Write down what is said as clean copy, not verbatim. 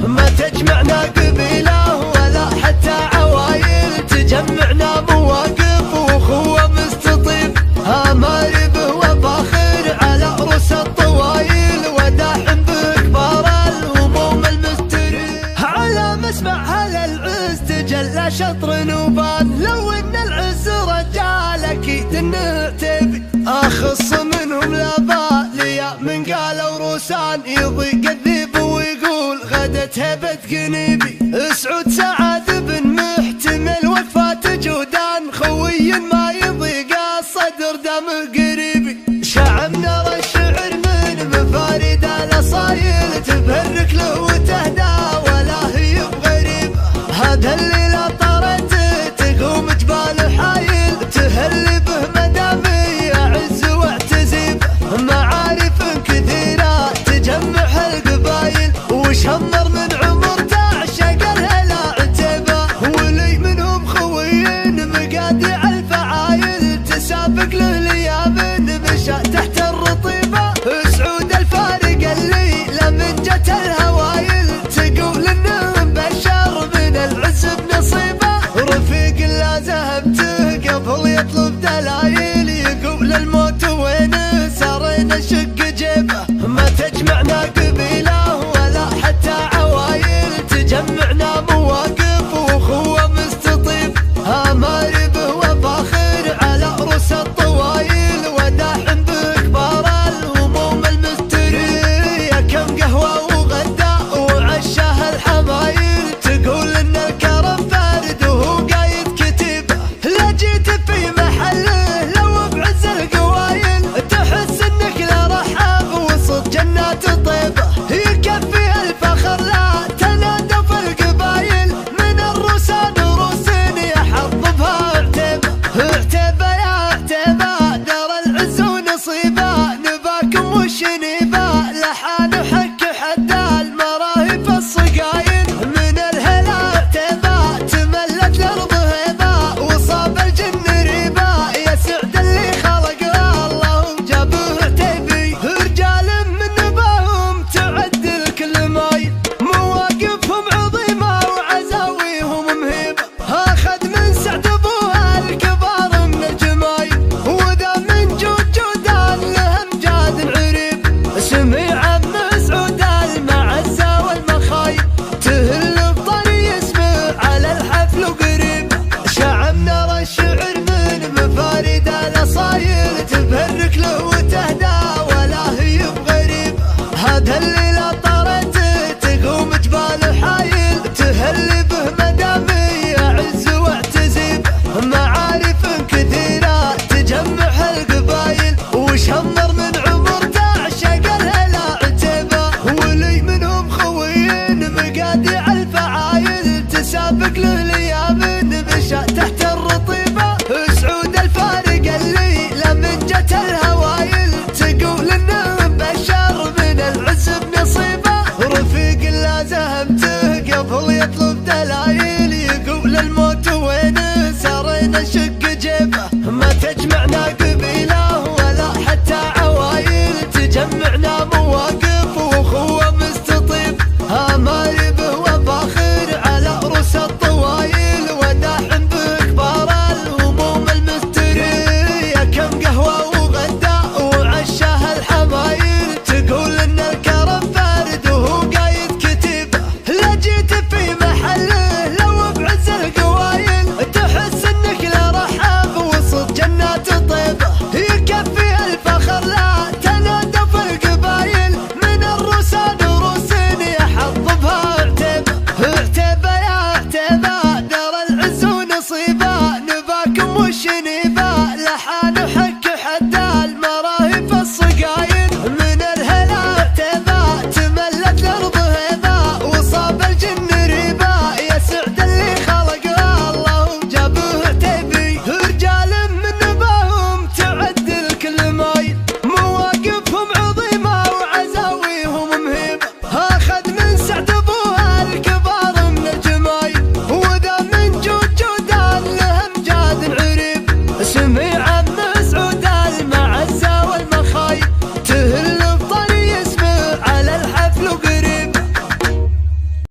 ما تجمعنا قبيلة ولا حتى عوايل، تجمعنا مواقف وأخوة مستطيب، مارب وفاخر على رؤوس الطوايل، وداحم بكبار الهموم المستريح. على مسمع هلا العز تجلى شطر نوبان، لو ان العز رجال اكيد انه تبي، اخص منهم لاباليا من قالوا روسان، يضيق الذيب ويقول غدت هبة قنيبي. سعود سعد بن محتمل وقفات جودان، خوي ما يضيق الصدر دمه قريبي. شعب نرى الشعر من مفارد الاصايل، تبهرك له وتهدى ولا هي بغريب. هذا الليلة طرت تقوم جبال حايل، تهل به مدامي يعز واعتزيب. معارف كثيرة تجمع القبايل، وشمر من عمر تعشق الهلا عتيبة، ولي منهم خوين مقادع الفعايل، تسابق له ليام مشى تحت الرطيبة. سعود الفارق الليلة من جت الهوايل، تقول انه مبشر من العز بنصيبه. رفيق لا ذهبته قبل يطلب دلايل، يقول الموت وينه صارنا شق جيبه. ما تجمعنا قبيلة ولا حتى عوايل، تجمعنا مواقف وأخوة مستطيب، مارب وفاخر على رؤوس الطوايل، وداحم بكبار الهموم المسترية. كم قهوة وغداء وعشاه الحمايل، تقول ان الكرم بارد وهو قايد كتيبه. لا جيت في محله لو بعز القوايل، تحس انك لا رحاب وسط جنات طيبه. يكفي الفخر لا تنادى في القبايل، من الروسان روسين يحظ بها عتيبه. عتيبه يا عتيبه دار العز ونصيبه، نباكم والشنيبه لحان وحك حتى المراهب الصقايل. من الهلا عتيبه تملت الارض هيبه، وصاب الجن ريبه، يا سعد اللي خلق الله جابه عتيبي. رجال من نباهم تعدل كل مايل، مواقفهم عظيمه وعزاويهم مهيبه. اخذ من سعد ابوها الكبار من الجمايل، وذا من جودان له امجاد عريب. سمع ابن سعود المعزه والمخايل، تهل بطري اسمه على الحفل وقريب. شعب نرى الشعر من مفارد الاصايل، تبهرك له وتهدى ولا هي بغريب. هذا الليلة طرت تقوم جبال حايل، تهل به مدامي يعز واعتزيب. معارف كثيرة تجمع القبايل، وشمر من عمر تعشق الهلا عتيبة، ولي منهم خوين مقادع الفعايل، تسابق له ليام مشى تحت الرطيبة. سعود الفارق الليلة من جت الهوايل، تقول انه مبشر من العز بنصيبه. رفيق لا ذهب